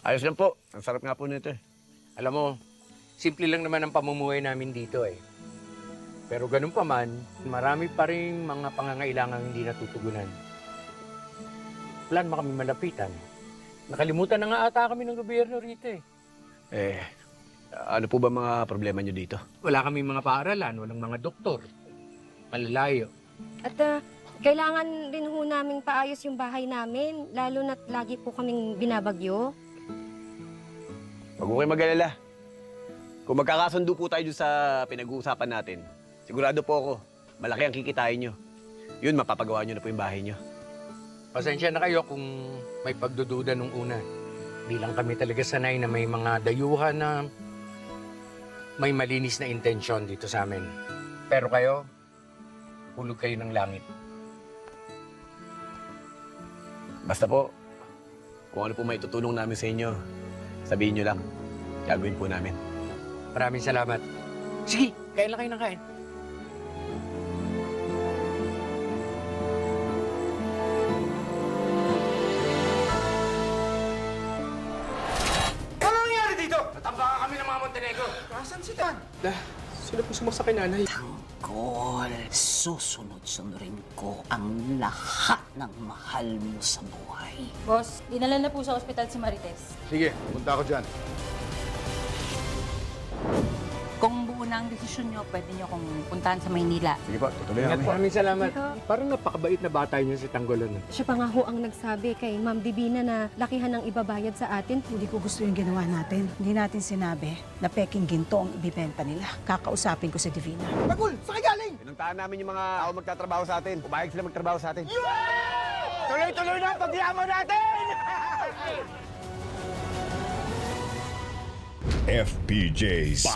Ayos lang po. Ang sarap nga po nito eh. Alam mo, simple lang naman ang pamumuhay namin dito eh. Pero ganun pa man, marami pa rin mga pangangailangan hindi natutugunan. Plan ba kami malapitan? Nakalimutan na nga ata kami ng gobyerno rito eh. Eh, ano po ba mga problema nyo dito? Wala kami mga paaralan, walang mga doktor. Malalayo. At kailangan rin ho naming paayos yung bahay namin, lalo na't lagi po kaming binabagyo. Huwag mo kayo mag-alala. Kung magkakasundo po tayo dun sa pinag-uusapan natin, sigurado po ako, malaki ang kikitain nyo. Yun, mapapagawa nyo na po yung bahay nyo. Pasensya na kayo kung may pagdududa nung una. Bilang kami talaga sanay na may mga dayuhan na may malinis na intensyon dito sa amin. Pero kayo, hulog kayo ng langit. Basta po, kung ano po may tutulong namin sa inyo, sabihin nyo lang. Gagawin po namin. Maraming salamat. Sige, kain lang kayo ng kain. Ano nangyari dito? Natambakan kami ng mga Montenegro. Asan si Dan? Sila po sumaksak kay nanay. Tanggol, susunod-sunurin ko ang lahat ng mahal mo sa buhay. Boss, dinala na po sa ospital si Marites. Sige, punta ako dyan. Kung buo na ang desisyon nyo, pwede nyo akong puntahan sa Maynila. Sige po, tutuloy Ingat po. Maraming salamat. Ikaw. Parang napakabait na bata niyo si Tanggolan. Siya pa nga ho ang nagsabi kay Ma'am Divina na lakihan ng ibabayad sa atin. Hindi ko gusto yung ginawa natin. Hindi natin sinabi na peking ginto ang ibibenta nila. Kakausapin ko si Divina. Tagul, saan ka galing? Pinuntahan namin yung mga tao magtatrabaho sa atin. Pumayag sila magtrabaho sa atin. Tuloy-tuloy na ang pagyaman natin! FPJ's